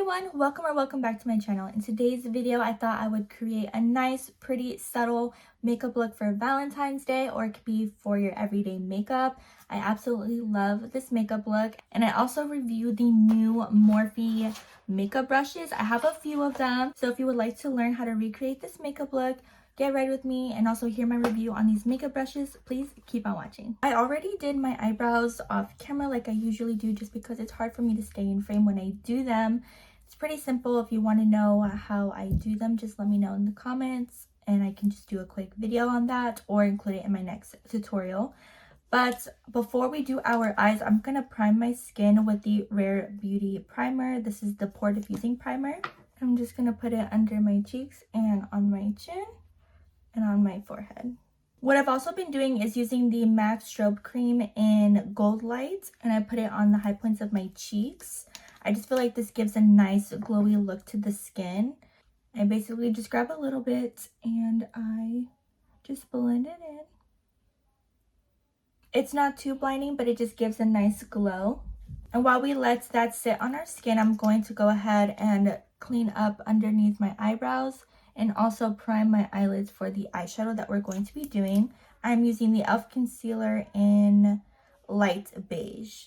everyone, welcome back to my channel. In today's video, I thought I would create a nice, pretty, subtle makeup look for Valentine's Day, or it could be for your everyday makeup. I absolutely love this makeup look, and I also reviewed the new Morphe makeup brushes. I have a few of them, so if you would like to learn how to recreate this makeup look, get ready with me and also hear my review on these makeup brushes, please keep on watching. I already did my eyebrows off camera like I usually do, just because it's hard for me to stay in frame when I do them. It's pretty simple. If you want to know how I do them, just let me know in the comments and I can just do a quick video on that or include it in my next tutorial. But before we do our eyes, I'm going to prime my skin with the Rare Beauty primer. This is the pore diffusing primer. I'm just going to put it under my cheeks and on my chin and on my forehead. What I've also been doing is using the MAC Strobe Cream in Gold Light, and I put it on the high points of my cheeks. I just feel like this gives a nice glowy look to the skin. I basically just grab a little bit and I just blend it in. It's not too blinding, but it just gives a nice glow. And while we let that sit on our skin, I'm going to go ahead and clean up underneath my eyebrows and also prime my eyelids for the eyeshadow that we're going to be doing. I'm using the e.l.f. concealer in light beige.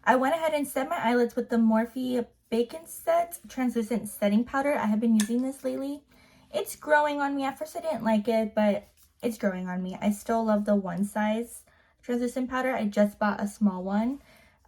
I went ahead and set my eyelids with the Morphe Bacon Set translucent setting powder. I have been using this lately. It's growing on me. At first I didn't like it, but it's growing on me. I still love the one size translucent powder. I just bought a small one.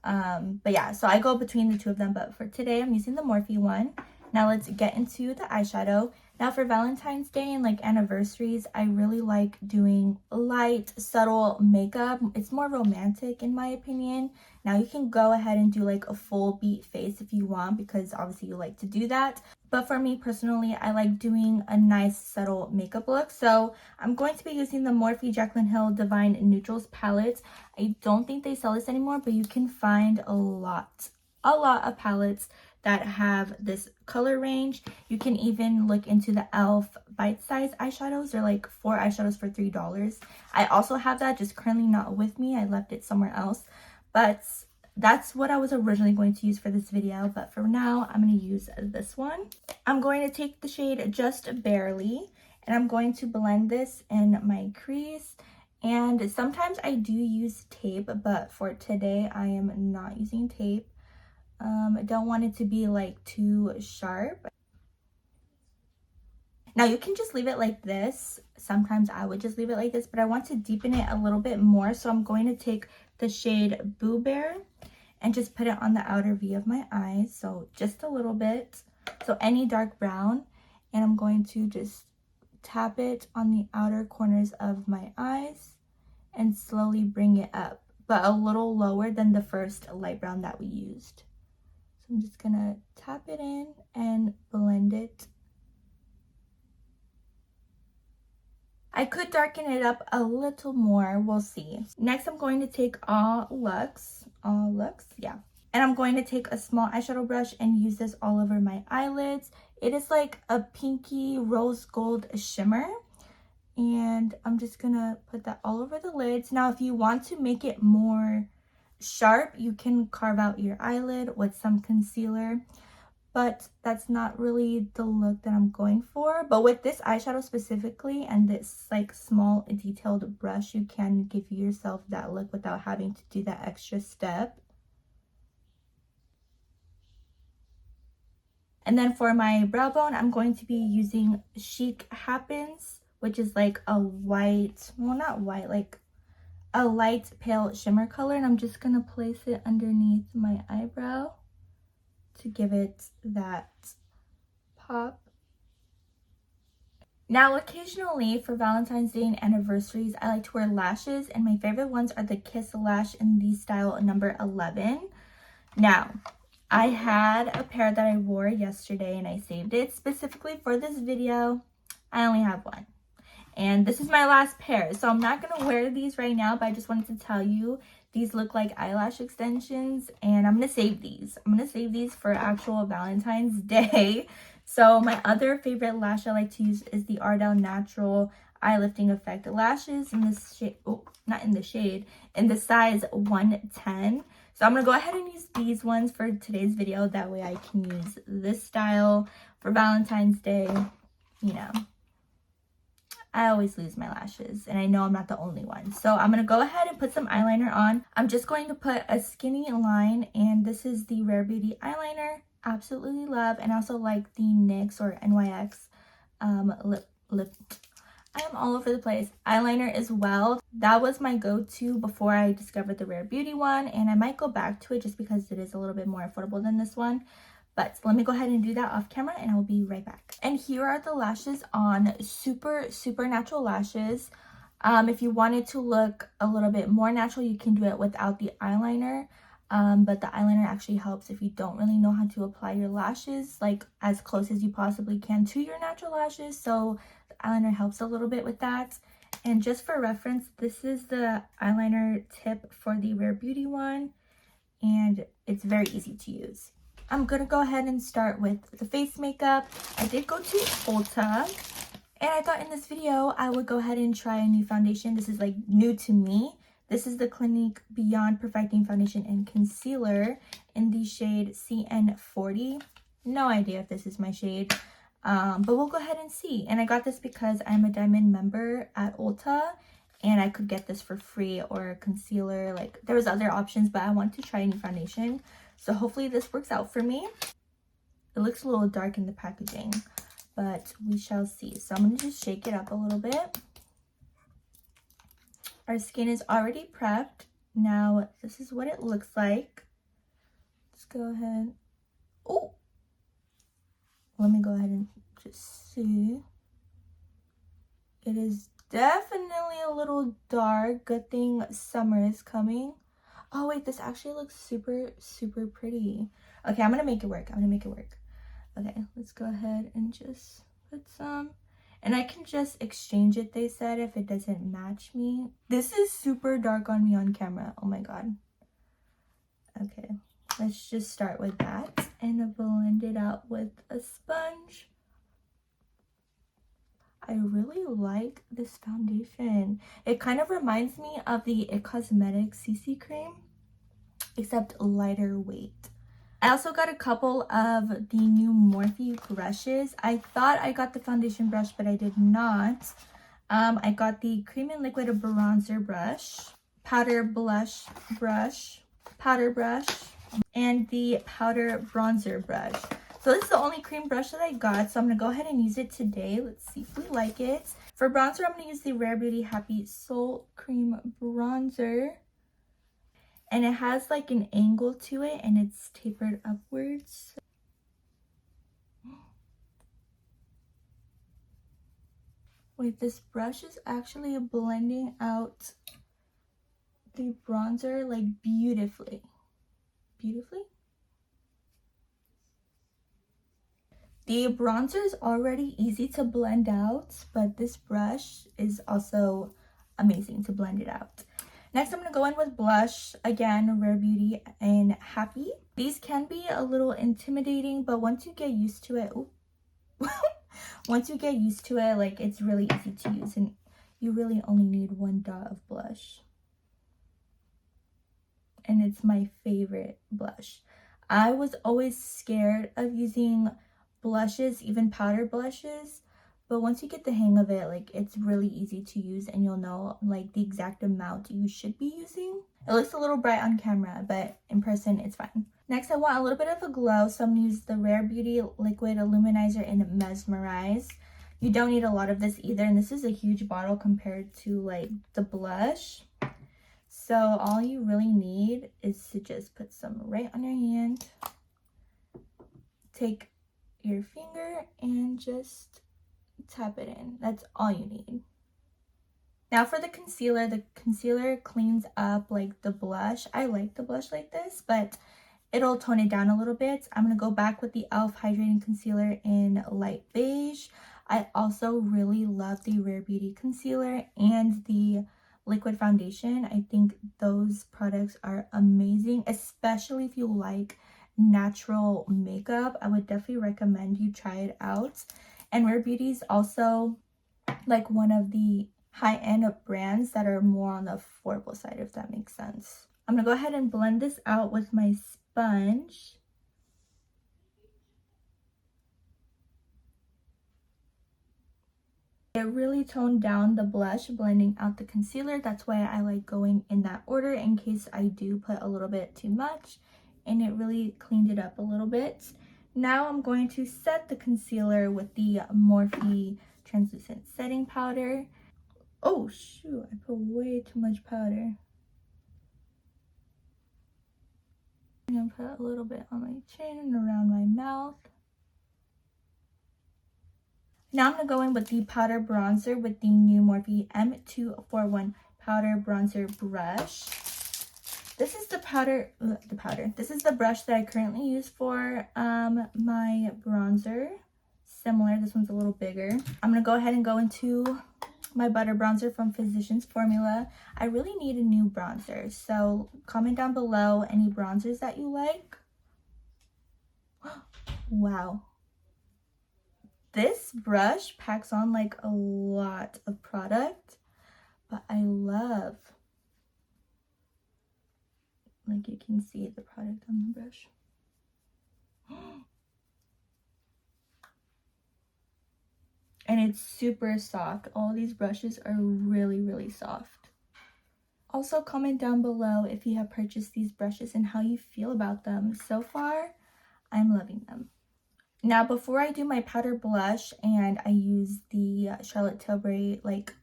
But yeah, so I go between the two of them, but for today I'm using the Morphe one. Now let's get into the eyeshadow. Now for Valentine's Day and like anniversaries, I really like doing light, subtle makeup. It's more romantic in my opinion. Now you can go ahead and do like a full beat face if you want, because obviously you like to do that. But for me personally, I like doing a nice subtle makeup look. So I'm going to be using the Morphe Jaclyn Hill Divine Neutrals palette. I don't think they sell this anymore, but you can find a lot of palettes that have this color range. You can even look into the e.l.f. bite-size eyeshadows. They're like 4 eyeshadows for $3. I also have that, just currently not with me. I left it somewhere else. But that's what I was originally going to use for this video. But for now, I'm going to use this one. I'm going to take the shade Just Barely, and I'm going to blend this in my crease. And sometimes I do use tape, but for today, I am not using tape. I don't want it to be like too sharp. Now you can just leave it like this. Sometimes I would just leave it like this, but I want to deepen it a little bit more. So I'm going to take the shade Boo Bear and just put it on the outer V of my eyes. So just a little bit. So any dark brown. And I'm going to just tap it on the outer corners of my eyes and slowly bring it up, but a little lower than the first light brown that we used. So I'm just gonna tap it in and blend it. I could darken it up a little more, we'll see. Next, I'm going to take All Luxe, yeah. And I'm going to take a small eyeshadow brush and use this all over my eyelids. It is like a pinky rose gold shimmer. And I'm just gonna put that all over the lids. Now, if you want to make it more sharp, you can carve out your eyelid with some concealer, but that's not really the look that I'm going for. But with this eyeshadow specifically and this like small detailed brush, you can give yourself that look without having to do that extra step. And then for my brow bone, I'm going to be using Chic Happens, which is like a white, well not white, like a light pale shimmer color, and I'm just gonna place it underneath my eyebrow to give it that pop. Now occasionally for Valentine's Day and anniversaries, I like to wear lashes, and my favorite ones are the Kiss Lash in the style number 11. Now I had a pair that I wore yesterday and I saved it specifically for this video. I only have one. And this is my last pair, so I'm not going to wear these right now, but I just wanted to tell you these look like eyelash extensions, and I'm going to save these. I'm going to save these for actual Valentine's Day. So my other favorite lash I like to use is the Ardell Natural eye lifting effect lashes in this shade, oh, not in the shade, in the size 110. So I'm going to go ahead and use these ones for today's video. That way I can use this style for Valentine's Day. You know, I always lose my lashes, and I know I'm not the only one. So I'm going to go ahead and put some eyeliner on. I'm just going to put a skinny line, and this is the Rare Beauty eyeliner. Absolutely love, and I also like the NYX or NYX lip. I am all over the place. Eyeliner as well. That was my go-to before I discovered the Rare Beauty one, and I might go back to it just because it is a little bit more affordable than this one. But let me go ahead and do that off camera, and I will be right back. And here are the lashes on. Super, super natural lashes. If you wanted to look a little bit more natural, you can do it without the eyeliner. But the eyeliner actually helps if you don't really know how to apply your lashes, like as close as you possibly can to your natural lashes. So the eyeliner helps a little bit with that. And just for reference, this is the eyeliner tip for the Rare Beauty one, and it's very easy to use. I'm gonna go ahead and start with the face makeup. I did go to Ulta, and I thought in this video I would go ahead and try a new foundation. This is like new to me. This is the Clinique Beyond Perfecting Foundation and Concealer in the shade CN40. No idea if this is my shade, but we'll go ahead and see. And I got this because I'm a Diamond member at Ulta, and I could get this for free, or a concealer. Like, there was other options, but I want to try a new foundation. So hopefully this works out for me. It looks a little dark in the packaging, but we shall see. So I'm going to just shake it up a little bit. Our skin is already prepped. Now, this is what it looks like. Let's go ahead. Oh! Let me go ahead and just see. It is definitely a little dark. Good thing summer is coming. Oh, wait, this actually looks super, super pretty. Okay, I'm going to make it work. Okay, let's go ahead and just put some. And I can just exchange it, they said, if it doesn't match me. This is super dark on me on camera. Oh my god. Okay, let's just start with that and blend it out with a sponge. I really like this foundation. It kind of reminds me of the It Cosmetics CC cream, except lighter weight. I also got a couple of the new Morphe brushes. I thought I got the foundation brush, but I did not. I got the Cream and Liquid Bronzer brush, powder blush brush, powder brush, and the powder bronzer brush. So this is the only cream brush that I got, so I'm going to go ahead and use it today. Let's see if we like it. For bronzer, I'm going to use the Rare Beauty Happy Soul Cream Bronzer. And it has like an angle to it, and it's tapered upwards. Wait, this brush is actually blending out the bronzer like beautifully. Beautifully? The bronzer is already easy to blend out, but this brush is also amazing to blend it out. Next, I'm going to go in with blush. Again, Rare Beauty and Happy. These can be a little intimidating, but once you get used to it, once you get used to it, like, it's really easy to use, and you really only need one dot of blush. And it's my favorite blush. I was always scared of using blushes, even powder blushes, but once you get the hang of it, like, it's really easy to use, and you'll know like the exact amount you should be using. It looks a little bright on camera, but in person it's fine. Next, I want a little bit of a glow, so I'm gonna use the Rare Beauty Liquid Illuminizer in Mesmerize. You don't need a lot of this either, and this is a huge bottle compared to like the blush. So all you really need is to just put some right on your hand. Take your finger and just tap it in. That's all you need. Now for the concealer cleans up like the blush. I like the blush like this, but it'll tone it down a little bit. I'm going to go back with the e.l.f. Hydrating Concealer in Light Beige. I also really love the Rare Beauty Concealer and the Liquid Foundation. I think those products are amazing, especially if you like natural makeup. I would definitely recommend you try it out. And Rare Beauty's also like one of the high-end brands that are more on the affordable side, if that makes sense. I'm gonna go ahead and blend this out with my sponge. It really toned down the blush, blending out the concealer. That's why I like going in that order, in case I do put a little bit too much, and it really cleaned it up a little bit. Now I'm going to set the concealer with the Morphe translucent setting powder. Oh shoot, I put way too much powder. I'm gonna put a little bit on my chin and around my mouth. Now I'm going to go in with the powder bronzer with the new Morphe M241 powder bronzer brush. This is this is the brush that I currently use for my bronzer. Similar, this one's a little bigger. I'm going to go ahead and go into my butter bronzer from Physicians Formula. I really need a new bronzer, so comment down below any bronzers that you like. Wow. This brush packs on like a lot of product, but I love, like you can see the product on the brush. And it's super soft. All these brushes are really, really soft. Also comment down below if you have purchased these brushes and how you feel about them. So far, I'm loving them. Now, before I do my powder blush and I use the Charlotte Tilbury like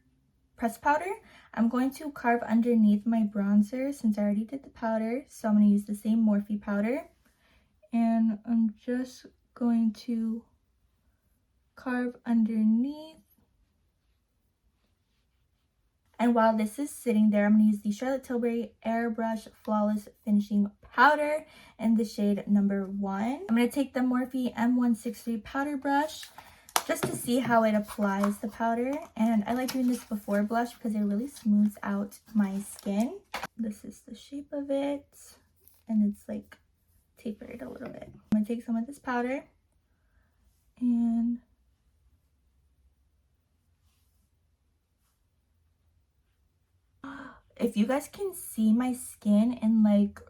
press powder, I'm going to carve underneath my bronzer since I already did the powder. So I'm going to use the same Morphe powder, and I'm just going to carve underneath. And while this is sitting there, I'm going to use the Charlotte Tilbury Airbrush Flawless Finishing Powder in the shade number 1. I'm going to take the Morphe M163 powder brush just to see how it applies the powder. And I like doing this before blush because it really smooths out my skin. This is the shape of it, and it's like tapered a little bit. I'm going to take some of this powder and if you guys can see my skin in like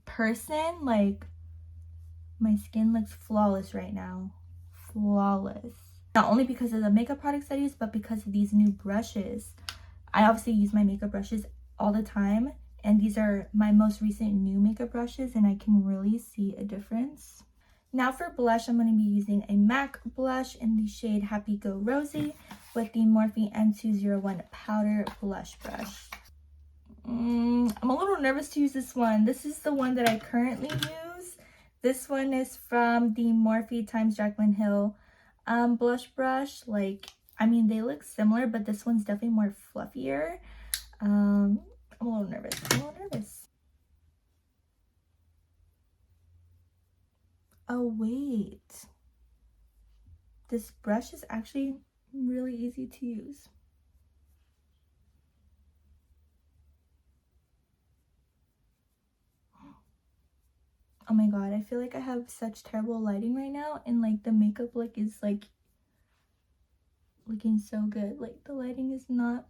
person, like my skin looks flawless right now. Flawless. Not only because of the makeup products I use, but because of these new brushes. I obviously use my makeup brushes all the time, and these are my most recent new makeup brushes, and I can really see a difference. Now for blush, I'm going to be using a MAC blush in the shade Happy Go Rosy with the Morphe M201 powder blush brush. I'm a little nervous to use this one. This is the one that I currently use. This one is from the Morphe x Jaclyn Hill blush brush. Like, I mean, they look similar, but this one's definitely more fluffier. I'm a little nervous. Oh, wait. This brush is actually really easy to use. Oh my god, I feel like I have such terrible lighting right now, and like the makeup look is like looking so good. Like the lighting is not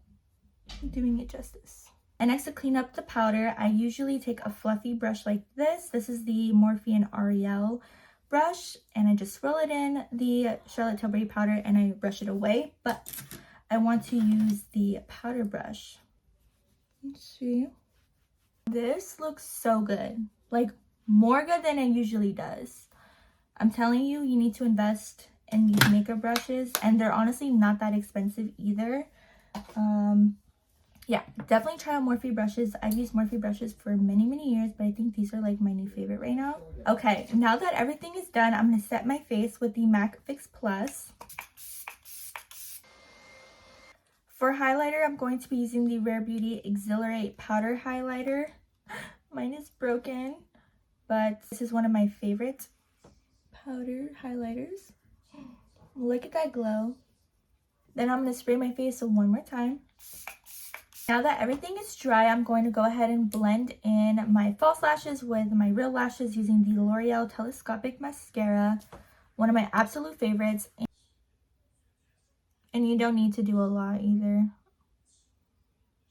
doing it justice. And next, to clean up the powder, I usually take a fluffy brush like this. This is the Morphe and Ariel brush, and I just swirl it in the Charlotte Tilbury powder and I brush it away, but I want to use the powder brush. Let's see. This looks so good. Like, more good than it usually does. I'm telling you, you need to invest in these makeup brushes, and they're honestly not that expensive either. Yeah, definitely try out Morphe brushes. I've used Morphe brushes for many years, but I think these are like my new favorite right now. Okay, now that everything is done, I'm going to set my face with the MAC Fix Plus. For highlighter, I'm going to be using the Rare Beauty Exhilarate Powder Highlighter. Mine is broken, but this is one of my favorite powder highlighters. Look at that glow. Then I'm going to spray my face one more time. Now that everything is dry, I'm going to go ahead and blend in my false lashes with my real lashes using the L'Oreal Telescopic Mascara, one of my absolute favorites. And you don't need to do a lot either.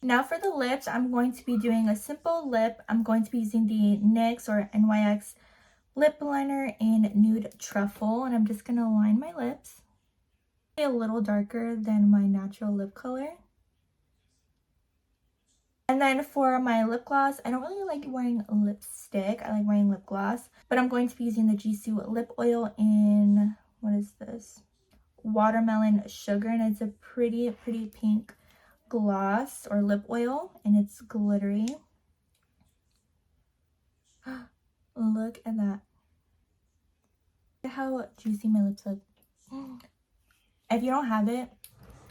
Now for the lips, I'm going to be doing a simple lip. I'm going to be using the NYX or NYX lip liner in Nude Truffle, and I'm just going to line my lips. A little darker than my natural lip color. And then for my lip gloss, I don't really like wearing lipstick. I like wearing lip gloss. But I'm going to be using the Jisoo lip oil in, what is this? Watermelon Sugar. And it's a pretty pink gloss or lip oil. And it's glittery. Look at that. Look at how juicy my lips look. If you don't have it,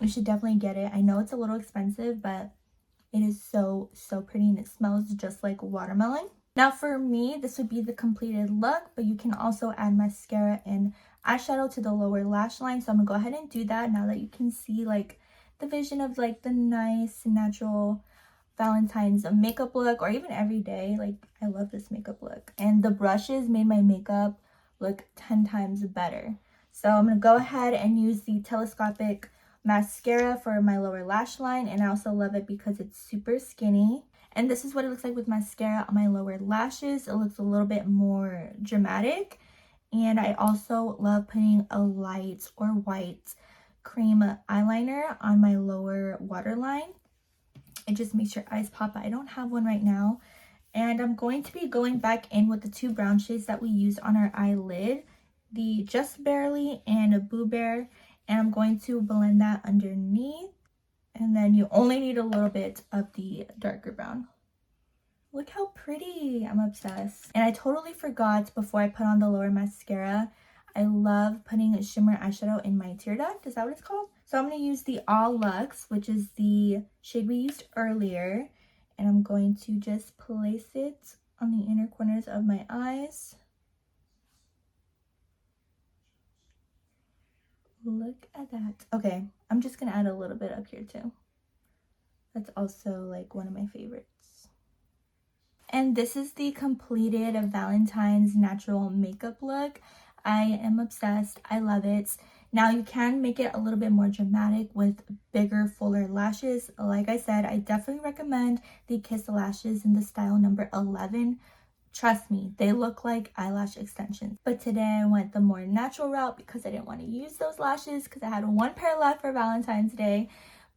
you should definitely get it. I know it's a little expensive, but it is so pretty and it smells just like watermelon. Now for me, this would be the completed look, but you can also add mascara and eyeshadow to the lower lash line. So I'm gonna go ahead and do that now that you can see like the vision of like the nice natural Valentine's makeup look, or even every day. Like, I love this makeup look. And the brushes made my makeup look 10 times better. So I'm gonna go ahead and use the telescopic mascara for my lower lash line, and I also love it because it's super skinny. And this is what it looks like with mascara on my lower lashes. It looks a little bit more dramatic. And I also love putting a light or white cream eyeliner on my lower waterline. It just makes your eyes pop. I don't have one right now. And I'm going to be going back in with the two brown shades that we used on our eyelid, the Just Barely and Boo Bear. And I'm going to blend that underneath. And then you only need a little bit of the darker brown. Look how pretty. I'm obsessed. And I totally forgot before I put on the lower mascara, I love putting shimmer eyeshadow in my tear duct. Is that what it's called? So I'm going to use the All Luxe, which is the shade we used earlier. And I'm going to just place it on the inner corners of my eyes. Look at that. Okay, I'm just going to add a little bit up here too. That's also like one of my favorites. And this is the completed Valentine's natural makeup look. I am obsessed. I love it. Now you can make it a little bit more dramatic with bigger, fuller lashes. Like I said, I definitely recommend the Kiss lashes in the style number 11. Trust me, they look like eyelash extensions. But today I went the more natural route because I didn't want to use those lashes because I had one pair left for Valentine's Day.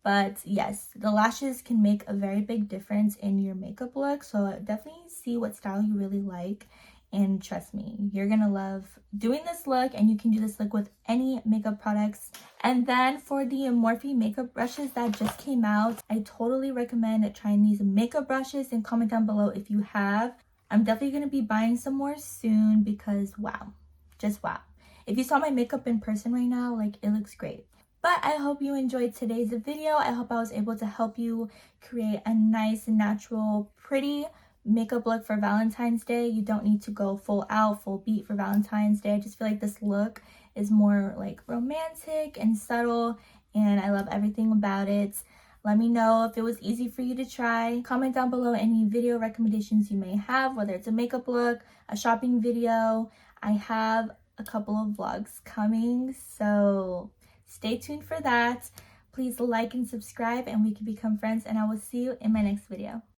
But yes, the lashes can make a very big difference in your makeup look. So definitely see what style you really like. And trust me, you're gonna love doing this look, and you can do this look with any makeup products. And then for the Morphe makeup brushes that just came out, I totally recommend trying these makeup brushes, and comment down below if you have. I'm definitely gonna be buying some more soon because wow, just wow. If you saw my makeup in person right now, like, it looks great. But I hope you enjoyed today's video. I hope I was able to help you create a nice, natural, pretty makeup look for Valentine's Day. You don't need to go full out, full beat for Valentine's Day. I just feel like this look is more like romantic and subtle, and I love everything about it. Let me know if it was easy for you to try. Comment down below any video recommendations you may have, whether it's a makeup look, a shopping video. I have a couple of vlogs coming, so stay tuned for that. Please like and subscribe, and we can become friends, and I will see you in my next video.